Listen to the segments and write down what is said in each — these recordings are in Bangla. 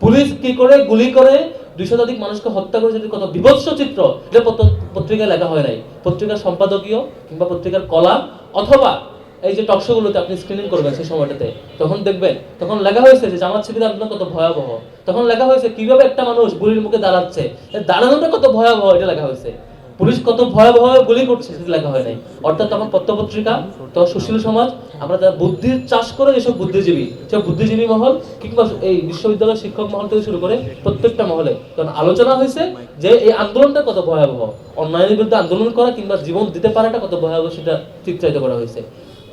পুলিশ কি করে গুলি করে 200 শতাধিক মানুষকে হত্যা করে, যদি কত বিভৎস চিত্র, এটা পত্রিকায় লেখা হয় নাই। পত্রিকার সম্পাদকীয় কিংবা পত্রিকার কলাম অথবা এই যে টকশোগুলোতে আপনি স্ক্রিনিং করবেন সেই সময়টাতে, তখন দেখবেন তখন লেখা হয়েছে যে জামাত শিবিরের আন্দোলন কত ভয়াবহ। তখন লেখা হয়েছে কিভাবে একটা মানুষ গুলির মুখে দাঁড়াচ্ছে, দাঁড়ানোটা কত ভয়াবহ এটা লেখা হয়েছে। পুলিশ কত ভয়াবহ গুলি করছে সেটা লেখা হয় নাই। অর্থাৎ তখন পত্রপত্রিকা, তখন সুশীল সমাজ, আমরা যারা বুদ্ধির চাষ করে এসব বুদ্ধিজীবী, সব বুদ্ধিজীবী মহল কিংবা এই বিশ্ববিদ্যালয়ের শিক্ষক মহল থেকে শুরু করে প্রত্যেকটা মহলে তখন আলোচনা হয়েছে যে এই আন্দোলনটা কত ভয়াবহ, অন্যায়ের বিরুদ্ধে আন্দোলন করা কিংবা জীবন দিতে পারাটা কত ভয়াবহ সেটা চিত্রায়িত করা হয়েছে।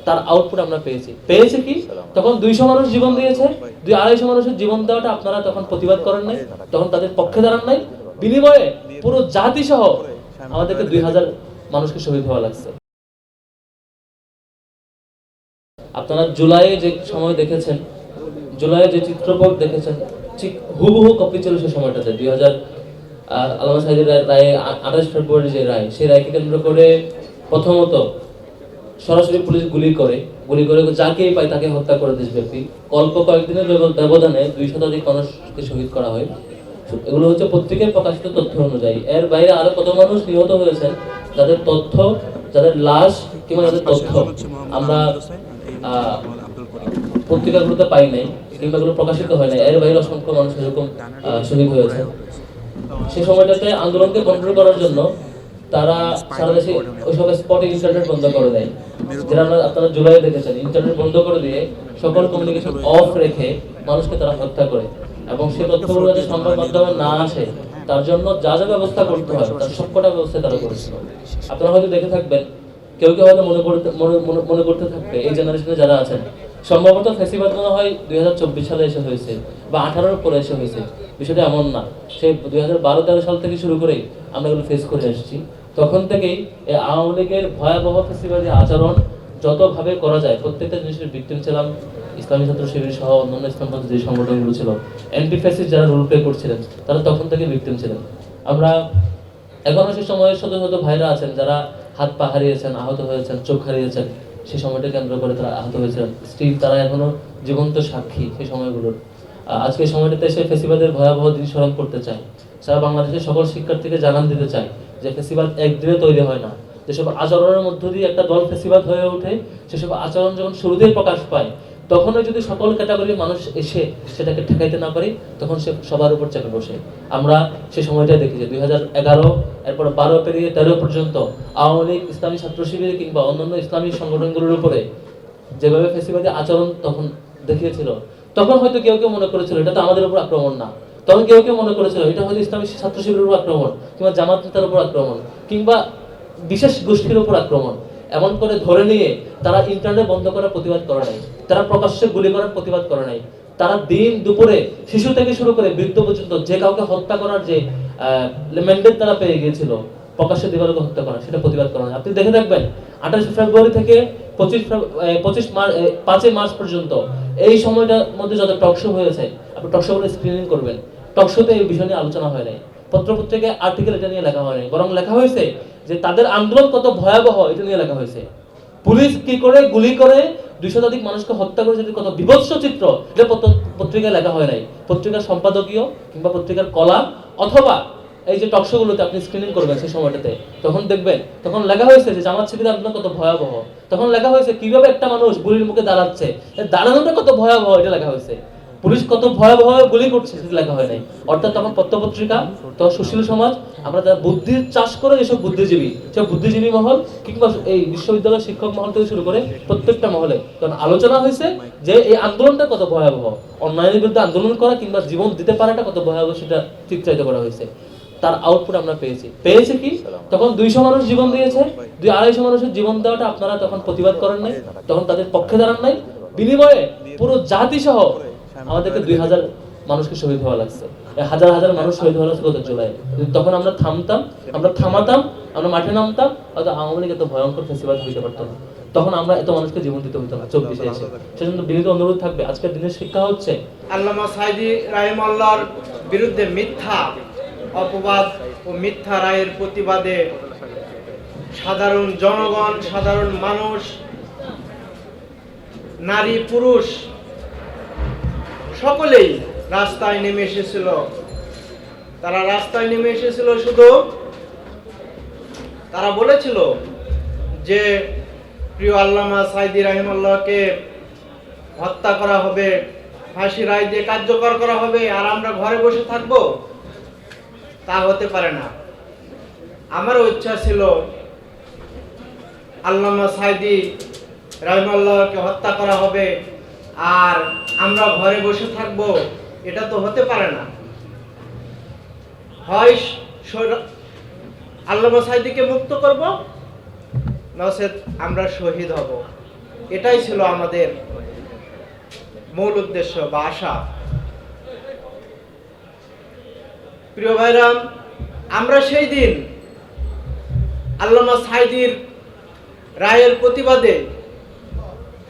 তার আউটপুট আমরা পেয়েছি কি তখন 200 মানুষ জীবন দিয়েছে, 200-250 মানুষের জীবন দেওয়াটা আপনারা তখন প্রতিবাদ করেন নাই, তখন তাদের পক্ষে দাঁড়ান নাই। বিনিময়ে পুরো জাতি সহ আমাদেরকে 2000 মানুষকে শহীদ হওয়া লাগছে। আপনারা জুলাইয়ে যে সময় দেখেছেন, জুলাইয়ে যে চিত্রপট দেখেছেন, ঠিক হুবহু কপি ছিল সেই সময়টাতে। 2000 আল্লামা সাঈদীর রায়ে 28 ফেব্রুয়ারি যে রায়, সেই রায়কে কেন্দ্র করে প্রথমত সরাসরি পুলিশ গুলি করে যাকেই পায় তাকে হত্যা করে দেশব্যাপী। অল্প কয়েকদিনের ব্যবধানে 200 শতাধিক মানুষকে শহীদ করা হয়। এগুলো হচ্ছে পত্রিকায় প্রকাশিত তথ্য অনুযায়ী। এর বাইরে আরো কত মানুষ নিহত হয়েছেন যাদের তথ্য, যাদের লাশ কিংবা যাদের তথ্য আমরা পত্রিকাগুলোতে পাই নাই কিংবা এগুলো প্রকাশিত হয় নাই। এর বাইরে অসংখ্য মানুষ এরকম শহীদ হয়েছে। সেই সময়টাতে আন্দোলনকে কন্ট্রোল করার জন্য তারা সারা দেশে ওইসব স্পটে ইন্টারনেট বন্ধ করে দেয়, যেটা আপনারা জুলাই দেখেছেন। ইন্টারনেট বন্ধ করে দিয়ে সকল কমিউনিকেশন অফ রেখে মানুষকে তারা হত্যা করে, এবং সেই তথ্যগুলো যাতে সংবাদ মাধ্যমে না আসে তার জন্য যা যা ব্যবস্থা করতে হয় তার সবকটা ব্যবস্থা তারা করেছিল। আপনারা হয়তো দেখে থাকবেন, কেউ কেউ হয়তো মনে করতে থাকবে এই জেনারেশনে যারা আছেন, সম্ভবত ফেসিবাদ মনে হয় 2024 সালে এসে হয়েছে বা 18-এর পরে এসে হয়েছে। বিষয়টা এমন না, সেই 2012-13 সাল থেকে শুরু করেই আমরা এগুলো ফেস করে এসেছি। তখন থেকেই এই আওয়ামী লীগের ভয়াবহ ফেসিবাদী আচরণ যতভাবে করা যায় প্রত্যেকটা জিনিসের ভিকটিম ছিলাম ইসলামী ছাত্র শিবির সহ অন্যান্য ইসলামপন্থী যে সংগঠনগুলো ছিল, অ্যান্টি ফ্যাসিস্ট যারা রোল প্লে করছিলেন তারা তখন থেকে ভিকটিম ছিলেন। আমরা এখনো সেই সময়ের শত শত ভাইরা আছেন যারা হাত পা হারিয়েছেন, আহত হয়েছেন, চোখ হারিয়েছেন, সেই সময়টা কেন্দ্র করে তারা আহত হয়েছিলেন। স্টিল তারা এখনো জীবন্ত সাক্ষী সেই সময়গুলোর। আজকে সময়টাতে সে ফেসিবাদের ভয়াবহ দিন স্মরণ করতে চায়। সারা বাংলাদেশের সকল শিক্ষার্থীকে জানান দিতে চায় যে ফেসিবাদ একদিনে তৈরি হয় না। যেসব আচরণের মধ্য দিয়ে একটা দল ফেসিবাদ হয়ে ওঠে, সেসব আচরণ যখন শুরুতেই প্রকাশ পায়, তখনও যদি সকল ক্যাটাগরির মানুষ এসে সেটাকে ঠেকাইতে না পারি, তখন সে সবার উপর চেপে বসে। আমরা সে সময়টা দেখি যে 2011, এরপর 12 পেরিয়ে 13 পর্যন্ত আওয়ামী লীগ, ইসলামী ছাত্র শিবির কিংবা অন্যান্য ইসলামী সংগঠনগুলোর উপরে যেভাবে ফেসিবাদী আচরণ তখন দেখিয়েছিল, তখন হয়তো কেউ কেউ মনে করেছিল এটা তো আমাদের উপর আক্রমণ না। তখন কেউ কেউ মনে করেছিল এটা হয়তো ইসলামী ছাত্র শিবিরের উপর আক্রমণ কিংবা জামাত নেতার উপর আক্রমণ কিংবা বিশেষ গোষ্ঠীর উপর আক্রমণ। এমন করে ধরে নিয়ে তারা ইন্টারনেট বন্ধ করার প্রতিবাদ করে নাই, তারা প্রকাশ্যে গুলি করার প্রতিবাদ করে নাই, তারা দিন দুপুরে শিশু থেকে শুরু করে বৃদ্ধ পর্যন্ত যে কাউকে হত্যা করার যে ম্যান্ডেট তারা পেয়ে গিয়েছিল প্রকাশ্যে দিবালোকে হত্যা করা, সেটা প্রতিবাদ করা নাই। আপনি দেখে থাকবেন 28 ফেব্রুয়ারি থেকে 5 মার্চ পর্যন্ত এই সময়টার মধ্যে যত টকশো হয়েছে, আপনি টকশোগুলো স্ক্রিনিং করবেন, টকশোতে এই বিষয় নিয়ে আলোচনা হয় নাই, পত্রপত্রিকায় আর্টিকেল এটা নিয়ে লেখা হয় নাই, বরং লেখা হয়েছে যে তাদের আন্দোলন কত ভয়াবহ এটা নিয়ে লেখা হয়েছে। পুলিশ কি করে গুলি করে 200 শতাধিক মানুষকে হত্যা করে, যদি কত বিভৎস চিত্র, এটা পত্রিকায় লেখা হয় নাই। পত্রিকার সম্পাদকীয় কিংবা পত্রিকার কলাম অথবা এই যে টকশোগুলোতে আপনি স্ক্রিনিং করবেন সেই সময়টাতে, তখন দেখবেন তখন লেখা হয়েছে যে জামাত শিবিরের আন্দোলন কত ভয়াবহ। তখন লেখা হয়েছে কিভাবে একটা মানুষ গুলির মুখে দাঁড়াচ্ছে, দাঁড়ানোটা কত ভয়াবহ এটা লেখা হয়েছে। পুলিশ কত ভয়াবহ গুলি করছে সেটা লেখা হয় নাই। অর্থাৎ তখন পত্রপত্রিকা, তখন সুশীল সমাজ, আমরা যারা বুদ্ধির চাষ করে এসব বুদ্ধিজীবী, সব বুদ্ধিজীবী মহল কিংবা এই বিশ্ববিদ্যালয়ের শিক্ষক মহল থেকে শুরু করে প্রত্যেকটা মহলে তখন আলোচনা হয়েছে যে এই আন্দোলনটা কত ভয়াবহ, অন্যায়ের বিরুদ্ধে আন্দোলন করা কিংবা জীবন দিতে পারাটা কত ভয়াবহ সেটা চিত্রায়িত করা হয়েছে। তার আউটপুট আমরা পেয়েছি কি তখন 200 মানুষ জীবন দিয়েছে, 200-250 মানুষের জীবন দেওয়াটা আপনারা তখন প্রতিবাদ করেন নাই, তখন তাদের পক্ষে দাঁড়ান নাই। বিনিময়ে পুরো জাতি সহ আমাদেরকে 2000 মানুষকে শহীদ হওয়া লাগছে। হাজার হাজার মানুষ শহীদ হওয়া লাগছে গত জুলাই। তখন আমরা থামাতাম, আমরা মাঠে নামতাম, হয়তো আওয়ামী লীগ এত ভয়ঙ্কর ফেসিবাদ হইতে পারতো না, তখন আমরা এত মানুষকে জীবন দিতে হইতো না 24-এ এসে। সেজন্য বিনীত অনুরোধ থাকবে, আজকের দিনের শিক্ষা হচ্ছে আল্লামা সাঈদী রাহিমাহুল্লাহর বিরুদ্ধে মিথ্যা অপবাদ ও মিথ্যা রায়ের প্রতিবাদে সাধারণ জনগণ, সাধারণ মানুষ, নারী পুরুষ সকলেই রাস্তায় নেমে এসেছিল। তারা রাস্তায় নেমে এসেছিল শুধু তারা বলেছিল যে প্রিয় আল্লামা সাঈদী রাহিমাহুল্লাহকে হত্যা করা হবে, ফাঁসি রায় দিয়ে কার্যকর করা হবে, আর আমরা ঘরে বসে থাকব। তা হতে পারে না। আমারও ইচ্ছা ছিল আল্লামা সাঈদী রাহিমাহুল্লাহকে হত্যা করা হবে আর আমরা ঘরে বসে থাকব, এটা তো হতে পারে না। হয় আল্লামা সাঈদীকে মুক্ত করব, নচেত আমরা শহীদ হব। এটাই ছিল আমাদের মূল উদ্দেশ্য বা আশা। প্রিয় ভাইরা, আমরা সেই দিন আল্লামা সাঈদীর রায়ের প্রতিবাদে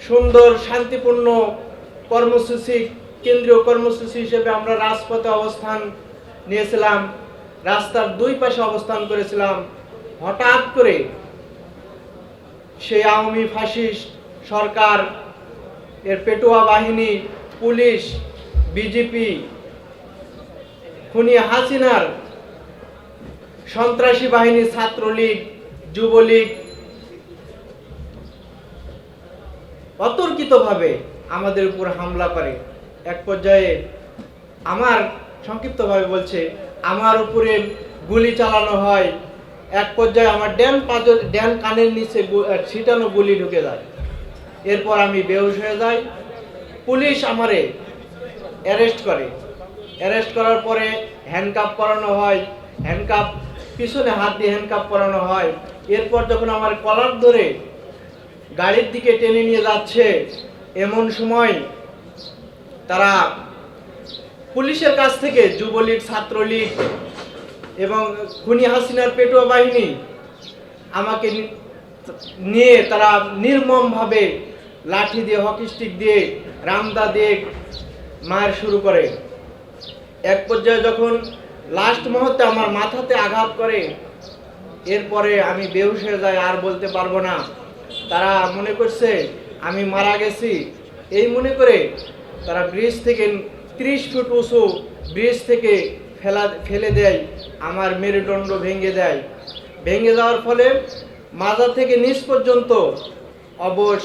সুন্দর শান্তিপূর্ণ কর্মসূচি, কেন্দ্রীয় কর্মসূচি হিসেবে আমরা রাজপথে অবস্থান নিয়েছিলাম, রাস্তার দুই পাশে অবস্থান করেছিলাম। হঠাৎ করে সেই আওয়ামী ফ্যাসিস্ট সরকার, এর পেটোয়া বাহিনী, পুলিশ, বিজেপি, খুনি হাসিনার সন্ত্রাসী বাহিনী, ছাত্রলীগ, যুবলীগ অতর্কিতভাবে আমাদের উপর হামলা করে। এক পর্যায়ে আমার, সংক্ষিপ্তভাবে বলছে, আমার উপরে গুলি চালানো হয়। এক পর্যায়ে আমার ড্যান কানের নিচে ছিটানো গুলি ঢুকে যায়। এরপর আমি বেহুশ হয়ে যাই। পুলিশ আমারে অ্যারেস্ট করে। অ্যারেস্ট করার পরে হ্যান্ডকাপ পরানো হয়, হ্যান্ডকাপ পিছনে হাত দিয়ে হ্যান্ডকাপ পরানো হয়। এরপর যখন আমার কলার ধরে গাড়ির দিকে টেনে নিয়ে যাচ্ছে, এমন সময় তারা পুলিশের কাছ থেকে যুবলীগ, ছাত্রলীগ এবং খুনি হাসিনার পেটোয়া বাহিনী আমাকে নিয়ে তারা নির্মমভাবে লাঠি দিয়ে, হকি স্টিক দিয়ে, রামদা দিয়ে মার শুরু করে। এক পর্যায়ে যখন লাস্ট মুহূর্তে আমার মাথাতে আঘাত করে, এরপরে আমি বেহুশ হয়ে যাই, আর বলতে পারবো না। তারা মনে করছে আমি মারা গেছি, এই মনে করে তারা ব্রিজ থেকে 30 ফুট উঁচু ব্রিজ থেকে ফেলে দেয়। আমার মেরুদণ্ড ভেঙে দেয়। ভেঙে যাওয়ার ফলে মাজা থেকে নিচ পর্যন্ত অবশ।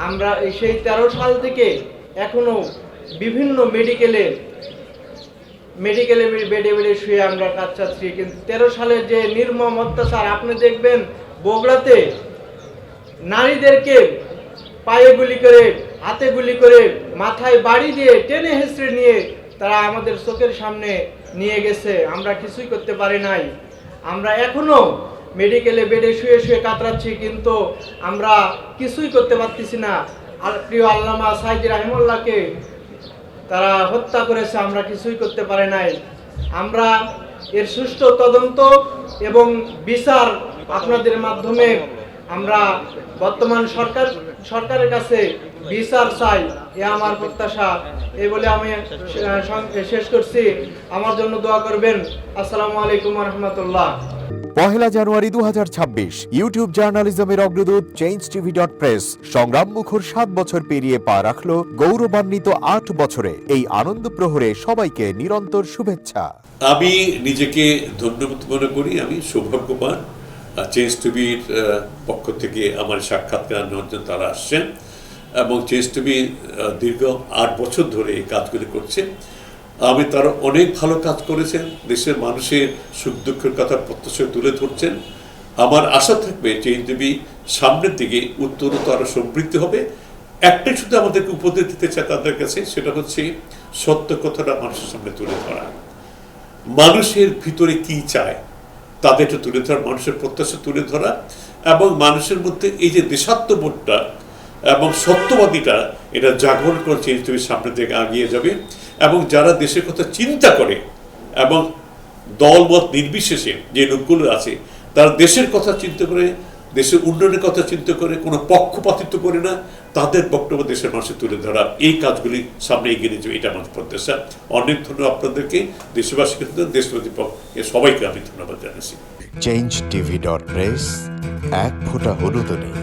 আমরা সেই 13 সাল থেকে এখনো বিভিন্ন মেডিকেলে বেডে বেডে শুয়ে আমরা কাজ চাচ্ছি। কিন্তু 13 সালের যে নির্মম অত্যাচার, আপনি দেখবেন বগুড়াতে নারীদেরকে পায়ে গুলি করে, হাতে গুলি করে, মাথায় বাড়ি দিয়ে টেনে হেঁচড়ে নিয়ে তারা আমাদের চোখের সামনে নিয়ে গেছে। আমরা কিছুই করতে পারি নাই। আমরা এখনো মেডিকেলে বেডে শুয়ে শুয়ে কাতরাচ্ছি, কিন্তু আমরা কিছুই করতে পারতেছি না। আর প্রিয় আল্লামা সাঈদী রাহিমাহুল্লাহকে তারা হত্যা করেছে, আমরা কিছুই করতে পারি নাই। আমরা এর সুষ্ঠু তদন্ত এবং বিচার আপনাদের মাধ্যমে আমরা বর্তমান সরকারের কাছে বিচার চাই, এ আমার প্রত্যাশা। এই বলে আমি শেষ করছি। আমার জন্য দোয়া করবেন। আসসালামু আলাইকুম ওয়া রাহমাতুল্লাহ। 1 জানুয়ারি 2026 ইউটিউব জার্নালিজমের অগ্রদূত changeTV.press সংগ্রাম মুখর 7 বছর পেরিয়ে পা রাখলো গৌরবান্বিত 8 বছরে। এই আনন্দ প্রহরে সবাইকে নিরন্তর শুভেচ্ছা। আমি নিজেকে ধন্যবাদ মনে করি। আমি সৌভাগ্যবান, চেঞ্জ টিভির পক্ষ থেকে আমার সাক্ষাৎকার নেওয়ার জন্য তারা আসছেন এবং চেঞ্জ টিভি দীর্ঘ 8 বছর ধরে এই কাজগুলি করছে। আমি তারা অনেক ভালো কাজ করেছেন, দেশের মানুষের সুখ দুঃখের কথা প্রত্যক্ষ তুলে ধরছেন। আমার আশা থাকবে চেঞ্জ টিভি সামনের দিকে উত্তরোত্তর আরও সমৃদ্ধ হবে। একটাই শুধু আমাদেরকে উপদেশ দিতে চায় তাদের কাছে, সেটা হচ্ছে সত্য কথাটা মানুষের সামনে তুলে ধরা, মানুষের ভিতরে কি চায় তাদেরটা তুলে ধরা, মানুষের প্রত্যাশা তুলে ধরা এবং মানুষের মধ্যে এই যে দেশাত্মবোধটা এবং সত্যবাদীটা, এটা জাগরণ করে চেঞ্জ টিভির সামনের দিকে এগিয়ে যাবে। এবং যারা দেশের কথা চিন্তা করে এবং দলমত নির্বিশেষে যে লোকগুলো আছে, তারা দেশের কথা চিন্তা করে, দেশের উন্নয়নের কথা চিন্তা করে, কোনো পক্ষপাতিত্ব করে না, তাদের বক্তব্য দেশের মানুষের তুলে ধরা, এই কাজগুলি সামনে এগিয়ে নিয়ে যাবে, এটা আমার প্রত্যাশা। অনেক ধন্যবাদ আপনাদেরকে, দেশবাসীকে, দেশবাসী সবাইকে আমি ধন্যবাদ জানাচ্ছি। changeTV.press এক ফোঁটা হলুদ নেই।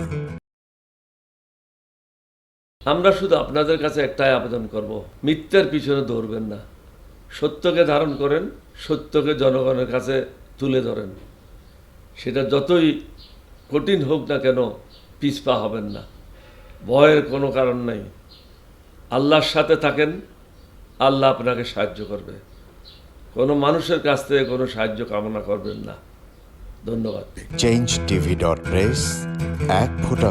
আমরা শুধু আপনাদের কাছে একটাই আবেদন করব, মিথ্যার পিছনে দৌড়বেন না, সত্যকে ধারণ করেন, সত্যকে জনগণের কাছে তুলে ধরেন। সেটা যতই কঠিন হোক না কেন পিছপা হবেন না, ভয়ের কোনো কারণ নাই। আল্লাহর সাথে থাকেন, আল্লাহ আপনাকে সাহায্য করবে। কোনো মানুষের কাছ থেকে কোনো সাহায্য কামনা করবেন না। ধন্যবাদ। changeTV.press, এক ফোঁটা